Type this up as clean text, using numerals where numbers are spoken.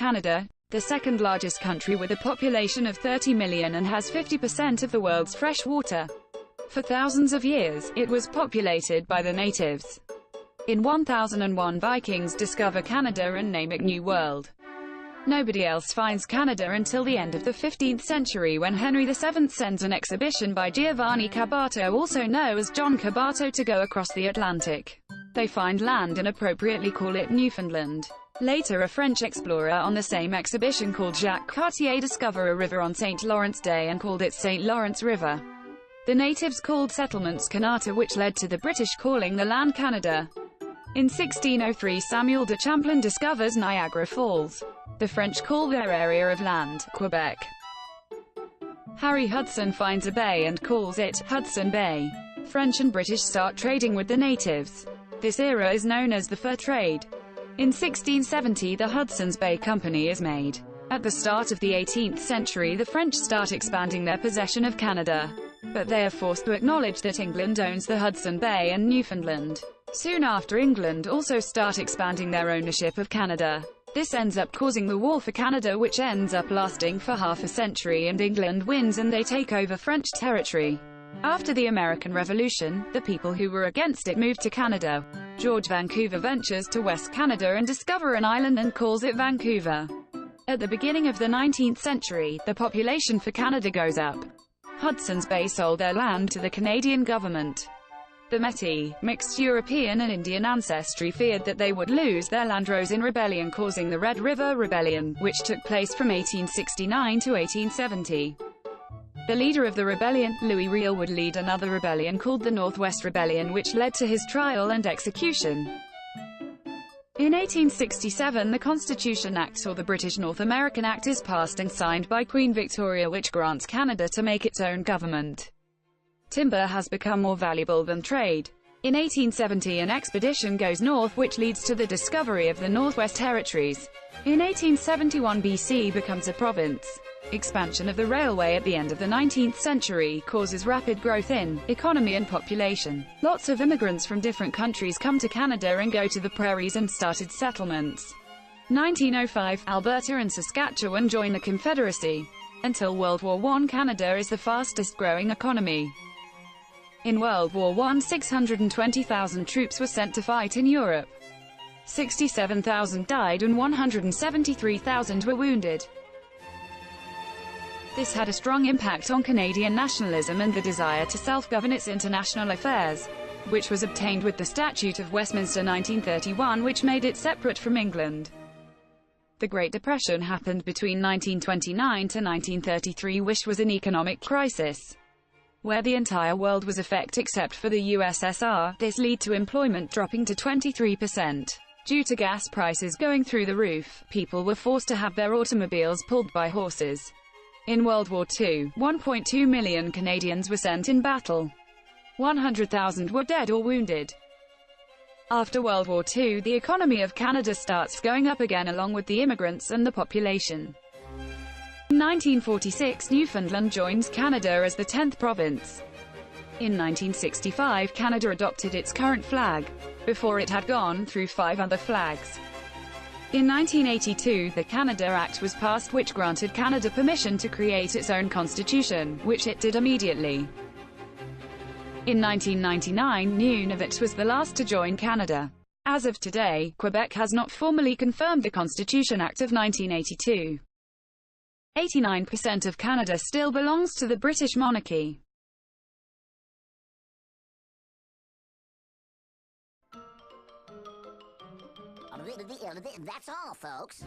Canada, the second largest country with a population of 30 million and has 50% of the world's fresh water. For thousands of years, it was populated by the natives. In 1001, Vikings discover Canada and name it New World. Nobody else finds Canada until the end of the 15th century, when Henry VII sends an expedition by Giovanni Caboto, also known as John Caboto, to go across the Atlantic. They find land and appropriately call it Newfoundland. Later, a French explorer on the same expedition called Jacques Cartier discovered a river on St. Lawrence Day and called it St. Lawrence River. The natives called settlements Kanata, which led to the British calling the land Canada. In 1603, Samuel de Champlain discovers Niagara Falls. The French call their area of land Quebec. Harry Hudson finds a bay and calls it Hudson Bay. French and British start trading with the natives. This era is known as the fur trade. In 1670, the Hudson's Bay Company is made. At the start of the 18th century, the French start expanding their possession of Canada. But they are forced to acknowledge that England owns the Hudson Bay and Newfoundland. Soon after, England also start expanding their ownership of Canada. This ends up causing the War for Canada, which ends up lasting for half a century, and England wins and they take over French territory. After the American Revolution, the people who were against it moved to Canada. George Vancouver ventures to West Canada and discovers an island and calls it Vancouver. At the beginning of the 19th century, the population for Canada goes up. Hudson's Bay sold their land to the Canadian government. The Métis, mixed European and Indian ancestry, feared that they would lose their land, rose in rebellion, causing the Red River Rebellion, which took place from 1869 to 1870. The leader of the rebellion, Louis Riel, would lead another rebellion called the Northwest Rebellion, which led to his trial and execution. In 1867, the Constitution Act, or the British North American Act, is passed and signed by Queen Victoria, which grants Canada to make its own government. Timber has become more valuable than trade. In 1870, an expedition goes north which leads to the discovery of the Northwest Territories. In 1871, BC becomes a province. Expansion of the railway at the end of the 19th century causes rapid growth in economy and population. Lots of immigrants from different countries come to Canada and go to the prairies and started settlements. 1905, Alberta and Saskatchewan join the Confederacy. Until World War I, Canada is the fastest growing economy. In World War I, 620,000 troops were sent to fight in Europe. 67,000 died and 173,000 were wounded. This had a strong impact on Canadian nationalism and the desire to self-govern its international affairs, which was obtained with the Statute of Westminster 1931, which made it separate from England. The Great Depression happened between 1929 to 1933, which was an economic crisis where the entire world was affected except for the USSR. This led to employment dropping to 23%. Due to gas prices going through the roof, people were forced to have their automobiles pulled by horses. In World War II, 1.2 million Canadians were sent in battle. 100,000 were dead or wounded. After World War II, the economy of Canada starts going up again along with the immigrants and the population. In 1946, Newfoundland joins Canada as the 10th province. In 1965, Canada adopted its current flag. Before it had gone through 5 other flags. In 1982, the Canada Act was passed, which granted Canada permission to create its own constitution, which it did immediately. In 1999, Nunavut was the last to join Canada. As of today, Quebec has not formally confirmed the Constitution Act of 1982. 89% of Canada still belongs to the British monarchy. That's all, folks.